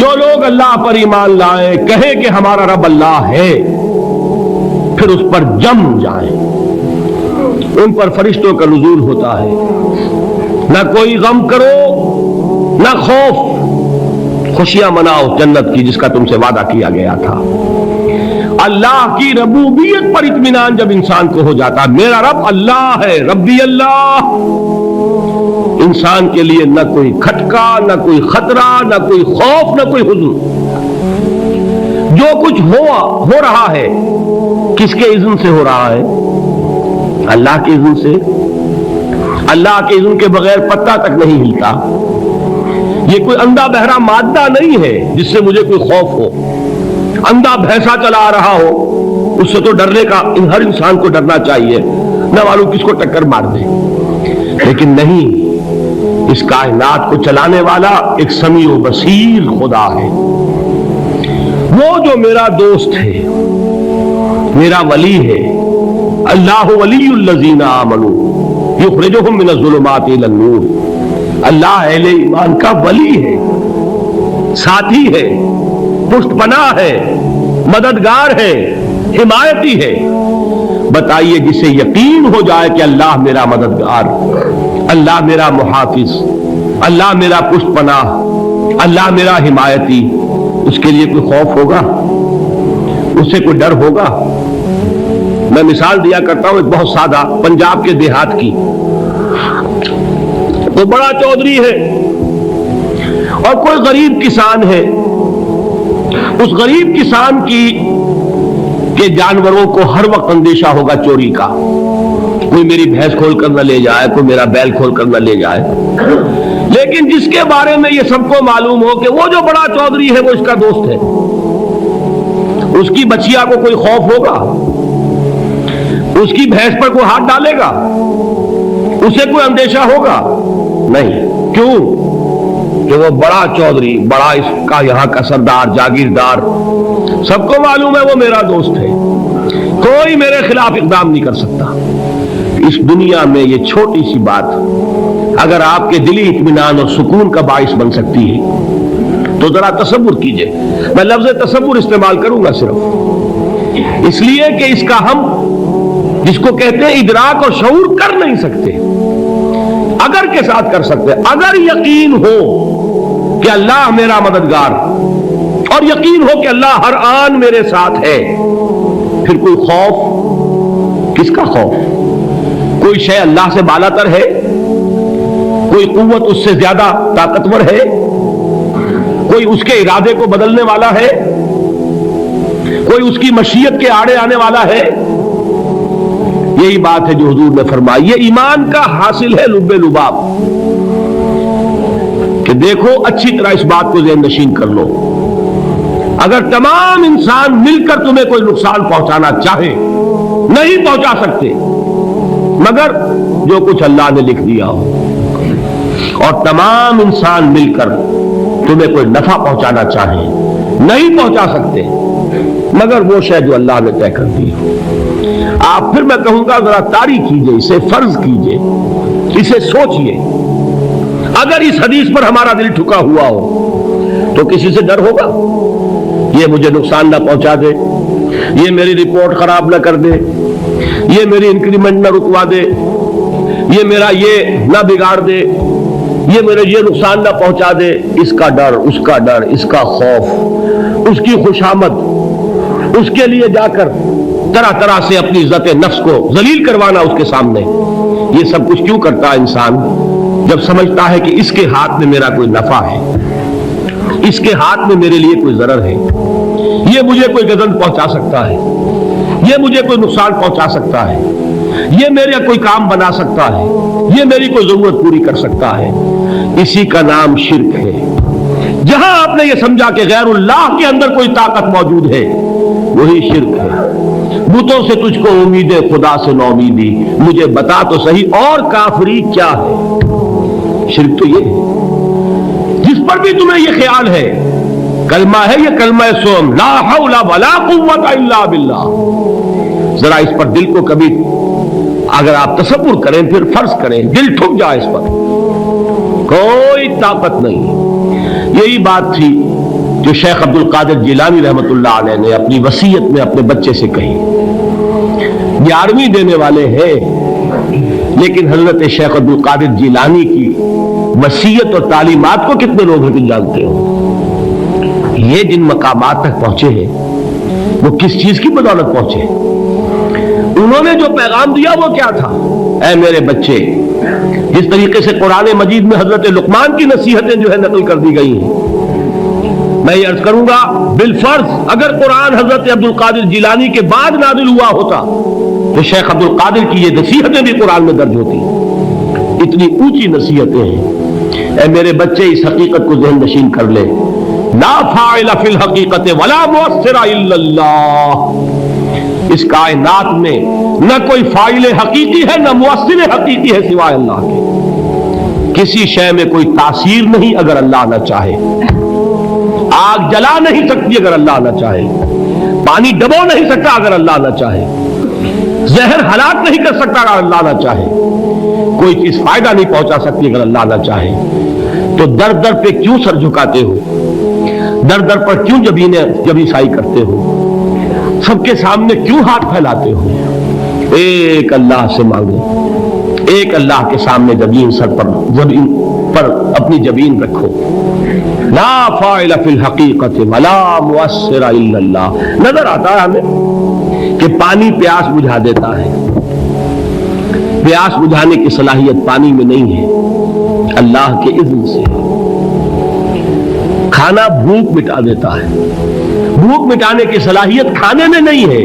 جو لوگ اللہ پر ایمان لائیں کہیں کہ ہمارا رب اللہ ہے، پھر اس پر جم جائیں، ان پر فرشتوں کا نزول ہوتا ہے، نہ کوئی غم کرو نہ خوف، خوشیاں مناؤ جنت کی جس کا تم سے وعدہ کیا گیا تھا۔ اللہ کی ربوبیت پر اطمینان جب انسان کو ہو جاتا، میرا رب اللہ ہے، ربی اللہ، انسان کے لیے نہ کوئی کھٹکا، نہ کوئی خطرہ، نہ کوئی خوف، نہ کوئی حزن۔ جو کچھ ہو رہا ہے کس کے اذن سے ہو رہا ہے؟ اللہ کے اذن سے۔ اللہ کے اذن کے بغیر پتہ تک نہیں ہلتا۔ یہ کوئی اندھا بہرا مادہ نہیں ہے جس سے مجھے کوئی خوف ہو۔ اندھا بھینسا چلا آ رہا ہو اس سے تو ڈرنے کا ہر انسان کو ڈرنا چاہیے، نہ معلوم کس کو ٹکر مار دے، لیکن نہیں، اس کائنات کو چلانے والا ایک سمیع و بصیر خدا ہے۔ وہ جو میرا دوست ہے، میرا ولی ہے، اللہ ولی الذین آمنوا یخرجہم من الظلمات الی النور، اللہ اہل ایمان کا ولی ہے، ساتھی ہے، پشت پناہ ہے، مددگار ہے، حمایتی ہے۔ بتائیے جسے یقین ہو جائے کہ اللہ میرا مددگار، اللہ میرا محافظ، اللہ میرا پشت پناہ، اللہ میرا حمایتی، اس کے لیے کوئی خوف ہوگا؟ اس سے کوئی ڈر ہوگا؟ میں مثال دیا کرتا ہوں ایک بہت سادہ پنجاب کے دیہات کی۔ کوئی بڑا چودھری ہے اور کوئی غریب کسان ہے۔ اس غریب کسان کے جانوروں کو ہر وقت اندیشہ ہوگا چوری کا، کوئی میری بھینس کھول کر نہ لے جائے، کوئی میرا بیل کھول کر نہ لے جائے۔ لیکن جس کے بارے میں یہ سب کو معلوم ہو کہ وہ جو بڑا چودھری ہے وہ اس کا دوست ہے، اس کی بچیا کو کوئی خوف ہوگا؟ اس کی بھینس پر کوئی ہاتھ ڈالے گا؟ اسے کوئی اندیشہ ہوگا؟ نہیں۔ کیوں؟ کہ وہ بڑا چودھری، بڑا اس کا یہاں کا سردار، جاگیردار، سب کو معلوم ہے وہ میرا دوست ہے، کوئی میرے خلاف اقدام نہیں کر سکتا۔ اس دنیا میں یہ چھوٹی سی بات اگر آپ کے دلی اطمینان اور سکون کا باعث بن سکتی ہے تو ذرا تصور کیجئے۔ میں لفظ تصور استعمال کروں گا صرف اس لیے کہ اس کا ہم جس کو کہتے ہیں ادراک اور شعور کر نہیں سکتے، اگر کے ساتھ کر سکتے۔ اگر یقین ہو کہ اللہ میرا مددگار اور یقین ہو کہ اللہ ہر آن میرے ساتھ ہے، پھر کوئی خوف؟ کس کا خوف؟ کوئی شے اللہ سے بالا تر ہے؟ کوئی قوت اس سے زیادہ طاقتور ہے؟ کوئی اس کے ارادے کو بدلنے والا ہے؟ کوئی اس کی مشیت کے آڑے آنے والا ہے؟ یہی بات ہے جو حضور نے فرمائی۔ یہ ایمان کا حاصل ہے لب لباب، کہ دیکھو اچھی طرح اس بات کو ذہن نشین کر لو، اگر تمام انسان مل کر تمہیں کوئی نقصان پہنچانا چاہے نہیں پہنچا سکتے، مگر جو کچھ اللہ نے لکھ دیا ہو، اور تمام انسان مل کر تمہیں کوئی نفع پہنچانا چاہے نہیں پہنچا سکتے، مگر وہ شے جو اللہ نے طے کر دی ہو۔ آپ پھر میں کہوں گا ذرا طاری کیجئے، اسے فرض کیجئے، اسے سوچئے۔ اگر اس حدیث پر ہمارا دل ٹھکا ہوا ہو تو کسی سے ڈر ہوگا؟ یہ مجھے نقصان نہ پہنچا دے، یہ میری رپورٹ خراب نہ کر دے، یہ میری انکریمنٹ نہ رکوا دے، یہ میرا یہ نہ بگاڑ دے، یہ میرے یہ نقصان نہ پہنچا دے۔ اس کا ڈر، اس کا ڈر، اس کا خوف، اس کی خوشامد، اس کے لیے جا کر طرح طرح سے اپنی عزت نفس کو ذلیل کروانا اس کے سامنے، یہ سب کچھ کیوں کرتا ہے انسان؟ جب سمجھتا ہے کہ اس کے ہاتھ میں میرا کوئی نفع ہے، اس کے ہاتھ میں میرے لیے کوئی ضرر ہے، یہ مجھے کوئی گزن پہنچا سکتا ہے، یہ مجھے کوئی نقصان پہنچا سکتا ہے، یہ میرا کوئی کام بنا سکتا ہے، یہ میری کوئی ضرورت پوری کر سکتا ہے، اسی کا نام شرک ہے۔ جہاں آپ نے یہ سمجھا کہ غیر اللہ کے اندر کوئی طاقت موجود ہے، وہی شرک ہے۔ بتوں سے تجھ کو امید ہے، خدا سے نومیدی، مجھے بتا تو صحیح اور کافری کیا ہے؟ شرک تو یہ ہے جس پر بھی تمہیں یہ خیال ہے، کلمہ ہے یہ کلمہ سوم، لا حول ولا قوت الا باللہ، ذرا اس پر دل کو کبھی اگر آپ تصور کریں، پھر فرض کریں، دل ٹھک جائے اس پر، کوئی طاقت نہیں۔ یہی بات تھی جو شیخ عبد القادر جیلانی رحمۃ اللہ علیہ نے اپنی وصیت میں اپنے بچے سے کہی. 11ویں دینے والے ہیں لیکن حضرت شیخ عبد القادر جیلانی کی وصیت اور تعلیمات کو کتنے لوگ ہیں جانتے ہو؟ یہ جن مقامات تک پہنچے ہیں وہ کس چیز کی بدولت پہنچے؟ انہوں نے جو پیغام دیا وہ کیا تھا؟ اے میرے بچے، جس طریقے سے قرآن مجید میں حضرت لقمان کی نصیحتیں جو ہے نقل کر دی گئی ہیں، میں یہ عرض کروں گا بالفرض اگر قرآن حضرت عبد القادر جیلانی کے بعد نازل ہوا ہوتا تو شیخ عبد القادر کی یہ نصیحتیں بھی قرآن میں درج ہوتی. اتنی اونچی نصیحتیں ہیں. اے میرے بچے، اس حقیقت کو ذہن نشین کر لے، لا فاعل فی الحقیقت ولا مؤثر الا اللہ. اس کائنات میں نہ کوئی فاعل حقیقی ہے نہ مؤثر حقیقی ہے سوائے اللہ کے. کسی شے میں کوئی تاثیر نہیں اگر اللہ نہ چاہے. آگ جلا نہیں سکتی اگر اللہ نہ چاہے. پانی ڈبو نہیں سکتا اگر اللہ نہ چاہے. زہر ہلاک نہیں کر سکتا اگر اللہ نہ چاہے. کوئی چیز فائدہ نہیں پہنچا سکتی اگر اللہ نہ چاہے. تو در در پہ کیوں سر جھکاتے ہو؟ در در پر کیوں جبیں سائی کرتے ہو؟ سب کے سامنے کیوں ہاتھ پھیلاتے ہو؟ ایک اللہ سے مانگو، ایک اللہ کے سامنے جبین پر اپنی جبین رکھو. لا فاعل فی الحقیقت ولا مؤثر الا اللہ. نظر آتا ہے ہمیں کہ پانی پیاس بجھا دیتا ہے. پیاس بجھانے کی صلاحیت پانی میں نہیں ہے، اللہ کے اذن سے. کھانا بھوک مٹا دیتا ہے. بھوک مٹانے کی صلاحیت کھانے میں نہیں ہے،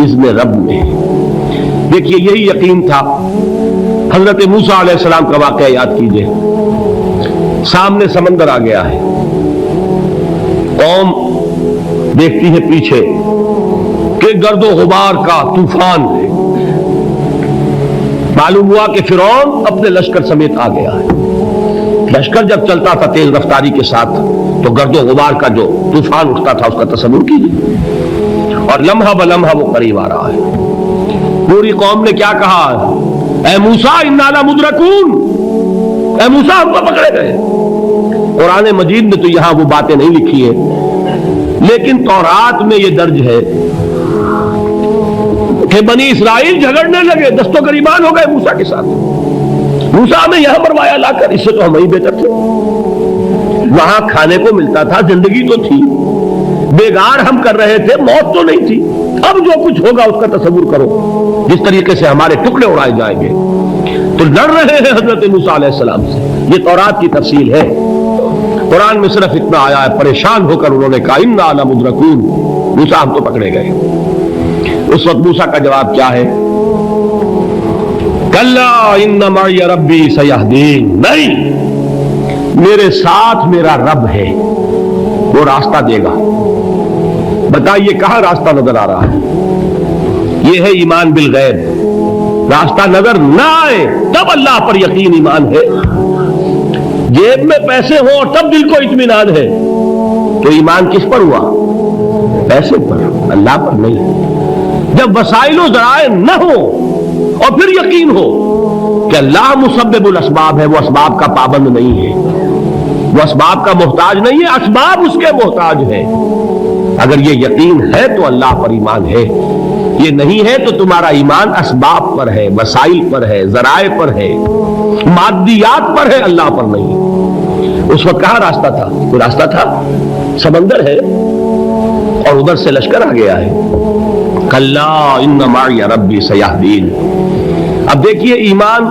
اذن رب میں ہے. دیکھیے یہی یقین تھا. حضرت موسیٰ علیہ السلام کا واقعہ یاد کیجئے. سامنے سمندر آ گیا ہے، قوم دیکھتی ہے پیچھے کہ گرد و غبار کا طوفان ہے. معلوم ہوا کہ فرعون اپنے لشکر سمیت آ گیا ہے. لشکر جب چلتا تھا تیز رفتاری کے ساتھ تو گرد و غبار کا جو طوفان اٹھتا تھا اس کا تصور کیجیے. اور لمحہ بلمحہ وہ قریب آ رہا ہے. پوری قوم نے کیا کہا؟ اے موسیٰ انا لمدرکون، اے موسیٰ ہم کو پکڑے گئے. قرآن مجید میں تو یہاں وہ باتیں نہیں لکھی ہیں لیکن تورات میں یہ درج ہے کہ بنی اسرائیل جھگڑنے لگے، دست و گریبان ہو گئے موسیٰ کے ساتھ. موسیٰ ہمیں یہاں مروایا لا کر، اس سے تو ہم ہی بہتر تھے. وہاں کھانے کو ملتا تھا، زندگی تو تھی، بیگار ہم کر رہے تھے، موت تو نہیں تھی. اب جو کچھ ہوگا اس کا تصور کرو، جس طریقے سے ہمارے ٹکڑے اڑائے جائیں گے. تو لڑ رہے ہیں حضرت موسیٰ علیہ السلام سے. یہ تورات کی تفصیل ہے. قرآن میں صرف اتنا آیا ہے، پریشان ہو کر انہوں نے کہا انا لمدرکون، موسیٰ ہم تو پکڑے گئے. اس وقت موسیٰ کا جواب کیا ہے؟ کلا ان معی ربی سیہدین. نہیں، میرے ساتھ میرا رب ہے، وہ راستہ دے گا. بتائیے کہاں راستہ نظر آ رہا ہے؟ یہ ہے ایمان بالغیب. راستہ نظر نہ آئے تب اللہ پر یقین ایمان ہے. جیب میں پیسے ہوں اور تب دل کو اطمینان ہے تو ایمان کس پر ہوا؟ پیسے پر، اللہ پر نہیں. جب وسائل و ذرائع نہ ہو اور پھر یقین ہو کہ اللہ مسبب الاسباب ہے، وہ اسباب کا پابند نہیں ہے، وہ اسباب کا محتاج نہیں ہے، اسباب اس کے محتاج ہے. اگر یہ یقین ہے تو اللہ پر ایمان ہے. یہ نہیں ہے تو تمہارا ایمان اسباب پر ہے، وسائل پر ہے، ذرائع پر ہے، مادیات پر ہے، اللہ پر نہیں. اس وقت کہاں راستہ تھا؟ کوئی راستہ تھا؟ سمندر ہے اور ادھر سے لشکر آ گیا ہے. کلا ان معی ربی سیہدین. اب دیکھیے ایمان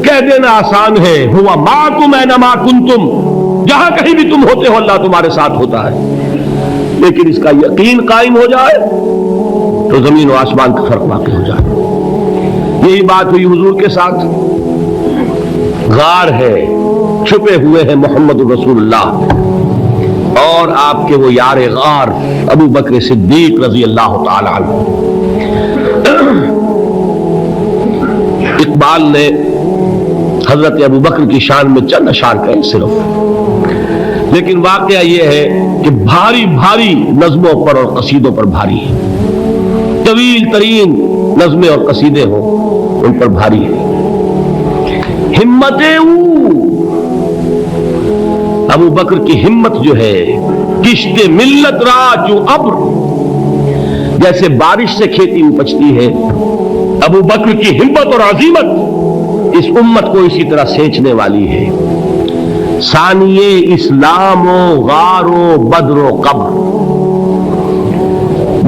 کہہ دینا آسان ہے، ہوا معکم اینما کنتم، جہاں کہیں بھی تم ہوتے ہو اللہ تمہارے ساتھ ہوتا ہے. لیکن اس کا یقین قائم ہو جائے تو زمین و آسمان کا فرق واقع ہو جائے. یہی بات ہوئی حضور کے ساتھ. غار ہے، چھپے ہوئے ہیں محمد رسول اللہ اور آپ کے وہ یار غار ابو بکر صدیق رضی اللہ تعالی عنہ. اقبال نے حضرت ابو بکر کی شان میں چند اشعار کہے صرف، لیکن واقعہ یہ ہے کہ بھاری بھاری نظموں پر اور قصیدوں پر بھاری ہے. طویل ترین نظمیں اور قصیدے ہوں ان پر بھاری ہے. ہمت ابو بکر کی ہمت جو ہے کشت ملت را جو ابر، جیسے بارش سے کھیتی اپجتی ہے، ابو بکر کی ہمت اور عزیمت اس امت کو اسی طرح سینچنے والی ہے۔ ثانیے اسلام و غار و بدر و قبر،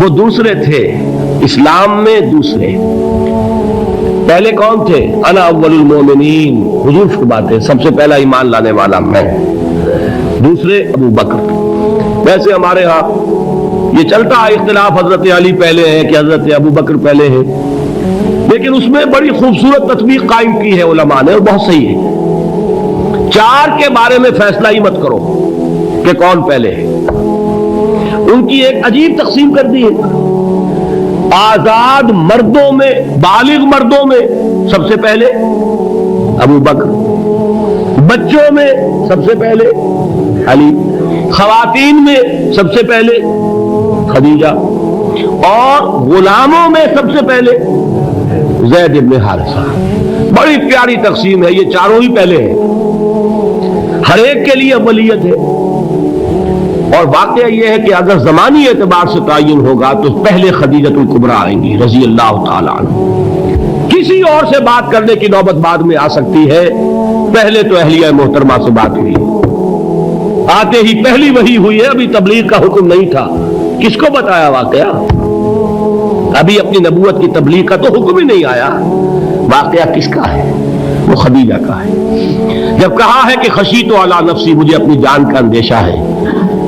وہ دوسرے تھے اسلام میں، دوسرے پہلے کون تھے؟ انا اول المومنین، حضور فرماتے سب سے پہلا ایمان لانے والا میں، دوسرے ابو بکر۔ ویسے ہمارے ہاں یہ چلتا ہے اختلاف، حضرت علی پہلے ہے کہ حضرت ابو بکر پہلے ہے، لیکن اس میں بڑی خوبصورت تطبیق قائم کی ہے علماء نے، اور بہت صحیح ہے۔ چار کے بارے میں فیصلہ ہی مت کرو کہ کون پہلے ہے، ان کی ایک عجیب تقسیم کر دی ہے۔ آزاد مردوں میں، بالغ مردوں میں سب سے پہلے ابو بکر، بچوں میں سب سے پہلے علی، خواتین میں سب سے پہلے خدیجہ، اور غلاموں میں سب سے پہلے زید بن حارثہ۔ بڑی پیاری تقسیم ہے، یہ چاروں ہی پہلے ہیں، ہر ایک کے لیے اولیت ہے۔ اور واقعہ یہ ہے کہ اگر زمانی اعتبار سے تعین ہوگا تو پہلے خدیجۃ الکبریٰ آئیں گی رضی اللہ تعالی عنہ، کسی اور سے بات کرنے کی نوبت بعد میں آ سکتی ہے، پہلے تو اہلیہ محترمہ سے بات ہوئی، آتے ہی پہلی وحی ہوئی ہے، ابھی تبلیغ کا حکم نہیں تھا، کس کو بتایا واقعہ؟ ابھی اپنی نبوت کی تبلیغ کا تو حکم ہی نہیں آیا، واقعہ کس کا ہے؟ وہ خدیجہ کا ہے۔ جب کہا ہے کہ خشیت علی نفسی، مجھے اپنی جان کا اندیشہ ہے،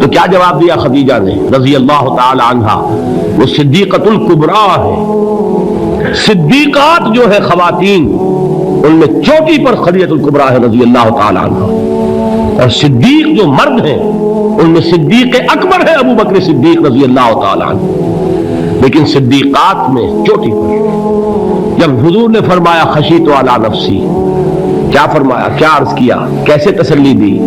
تو کیا جواب دیا خدیجہ نے رضی اللہ تعالی عنہا؟ وہ صدیقۃ الکبریٰ ہے، صدیقات جو ہے خواتین ان میں چوٹی پر خدیجۃ الکبریٰ ہے رضی اللہ تعالی عنہا، اور صدیق جو مرد ہیں ان میں صدیق اکبر ہے ابو بکر صدیق رضی اللہ تعالی عنہ، لیکن صدیقات میں چوٹی پر۔ جب حضور نے فرمایا خشیت علی نفسی، کیا فرمایا، کیا عرض کیا، کیسے تسلی دی؟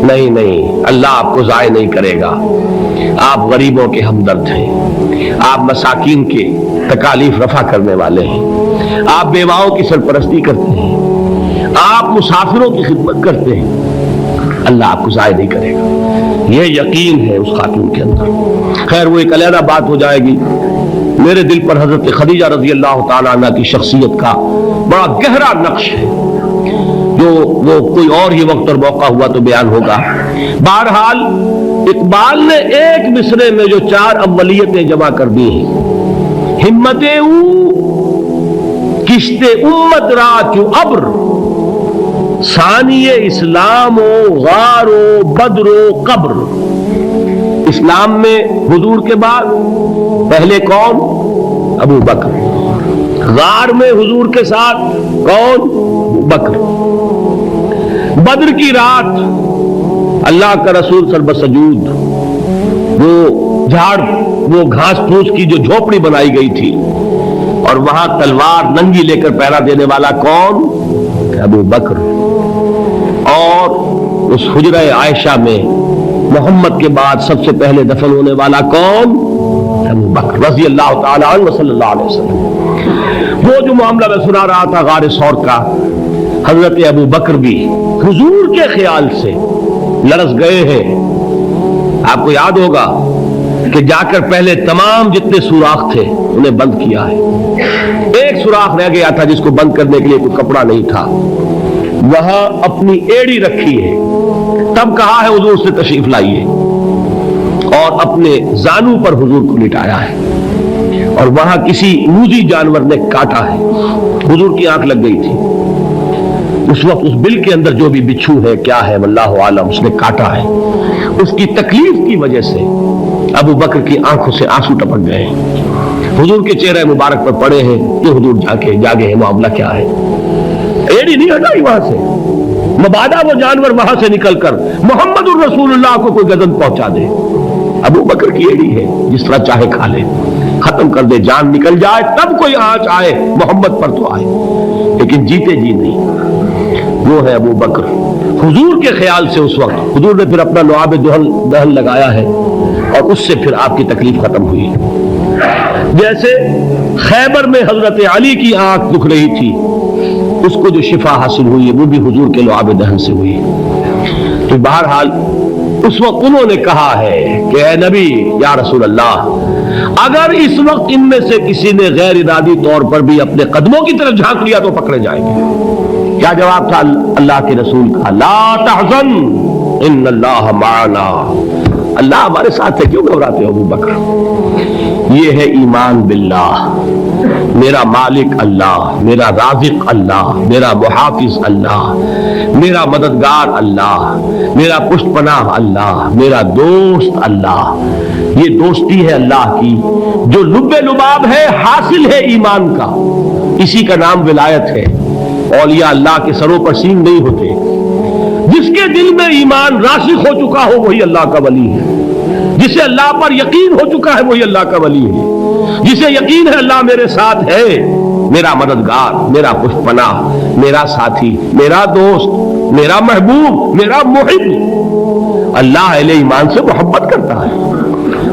نہیں نہیں، اللہ آپ کو ضائع نہیں کرے گا، آپ غریبوں کے ہمدرد ہیں، آپ مساکین کے تکالیف رفع کرنے والے ہیں، آپ بیواؤں کی سرپرستی کرتے ہیں، آپ مسافروں کی خدمت کرتے ہیں، اللہ آپ کو ضائع نہیں کرے گا۔ یہ یقین ہے اس خاتون کے اندر۔ خیر وہ ایک علیحدہ بات ہو جائے گی۔ میرے دل پر حضرت خدیجہ رضی اللہ تعالی عنہ کی شخصیت کا بڑا گہرا نقش ہے، جو وہ کوئی اور ہی وقت اور موقع ہوا تو بیان ہوگا۔ بہرحال اقبال نے ایک مصرے میں جو چار اولیتیں جمع کر دی ہیں، ہمت او کشت امت را چو ابر، ثانی اسلام و غار و بدر و قبر۔ اسلام میں حضور کے بعد پہلے کون؟ ابو بکر۔ غار میں حضور کے ساتھ کون؟ ابو بکر۔ بدر کی رات اللہ کا رسول سر بسجود، وہ جھاڑ، وہ گھاس پھوس کی جو جھوپڑی بنائی گئی تھی، اور وہاں تلوار ننگی لے کر پہرا دینے والا کون؟ ابو بکر۔ اور اس حجرہ عائشہ میں محمد کے بعد سب سے پہلے دفن ہونے والا کون؟ ابو بکر رضی اللہ تعالی عنہ صلی اللہ علیہ وسلم۔ وہ جو معاملہ میں سنا رہا تھا غار ثور کا، حضرت ابو بکر بھی حضور کے خیال سے لرز گئے ہیں۔ آپ کو یاد ہوگا کہ جا کر پہلے تمام جتنے سوراخ تھے انہیں بند کیا ہے، ایک سوراخ رہ گیا تھا جس کو بند کرنے کے لیے کوئی کپڑا نہیں تھا، وہاں اپنی ایڑی رکھی ہے، تب کہا ہے حضور سے تشریف لائیے، اور اپنے زانو پر حضور کو لٹایا ہے، اور وہاں کسی موذی جانور نے کاٹا ہے، حضور کی آنکھ لگ گئی تھی، اس وقت اس بل کے اندر جو بھی بچھو ہے کیا ہے واللہ عالم، اس نے کاٹا ہے، اس کی تکلیف کی وجہ سے ابو بکر کی آنکھوں سے آنسو ٹپک گئے ہیں، حضور کے چہرے مبارک پر پڑے ہیں کہ حضور جاگے ہیں، معاملہ کیا ہے؟ ایڑی نہیں ہٹائی وہاں سے، مبادا وہ جانور وہاں سے نکل کر محمد الرسول اللہ کو کوئی گزن پہنچا دے، ابو بکر کی ایڑی ہے، جس طرح چاہے کھا لے، ختم کر دے، جان نکل جائے تب کوئی آنچ آئے، محمد پر تو آئے، لیکن جیتے جی نہیں۔ وہ ہے ابو بکر۔ حضور کے خیال سے اس وقت حضور نے پھر اپنا لعاب دہن لگایا ہے، اور اس سے پھر آپ کی تکلیف ختم ہوئی۔ جیسے خیبر میں حضرت علی کی آنکھ دکھ رہی تھی، اس کو جو شفا حاصل ہوئی وہ بھی حضور کے لعاب دہن سے ہوئی۔ تو بہرحال اس وقت انہوں نے کہا ہے کہ اے نبی یا رسول اللہ، اگر اس وقت ان میں سے کسی نے غیر ارادی طور پر بھی اپنے قدموں کی طرف جھانک لیا تو پکڑے جائیں گے۔ کیا جواب تھا اللہ کے رسول کا؟ لا تحزن ان اللہ معنا، اللہ ہمارے ساتھ ہے، کیوں گھبراتے ہو ابو بکر؟ یہ ہے ایمان باللہ، میرا مالک اللہ، میرا رازق اللہ، میرا محافظ اللہ، میرا مددگار اللہ، میرا پشت پناہ اللہ، میرا دوست اللہ۔ یہ دوستی ہے اللہ کی جو لب لباب ہے، حاصل ہے ایمان کا، اسی کا نام ولایت ہے۔ اولیاء اللہ کے سروں پر سینگ نہیں ہوتے، جس کے دل میں ایمان راسخ ہو چکا ہو وہی اللہ کا ولی ہے، جسے اللہ پر یقین ہو چکا ہے وہی اللہ کا ولی ہے، جسے یقین ہے اللہ میرے ساتھ ہے، میرا مددگار، میرا پشت پناہ، میرا ساتھی، میرا دوست، میرا محبوب، میرا محب۔ اللہ اہل ایمان سے محبت کرتا ہے۔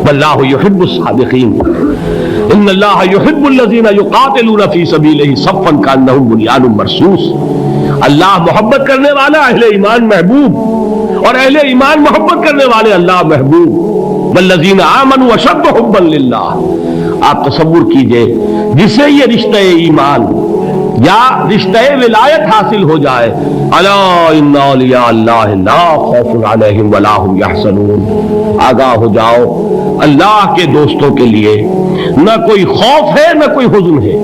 واللہ یحب الصادقین، ان اللہ یحب الذین یقاتلون فی سبیلہ صفا کانہم بنیان مرصوص۔ اللہ محبت کرنے والا، اہل ایمان محبوب، اور اہل ایمان محبت کرنے والے اللہ محبوب۔ والذین آمنوا اشد حبا للہ۔ آپ تصور کیجئے جسے یہ رشتہ ایمان یا رشتہ ولایت حاصل ہو جائے، الا ان اولیاء اللہ لا خوف علیہم ولا هم یحزنون، آگاہ ہو جاؤ اللہ کے دوستوں کے لیے نہ کوئی خوف ہے نہ کوئی حزن ہے۔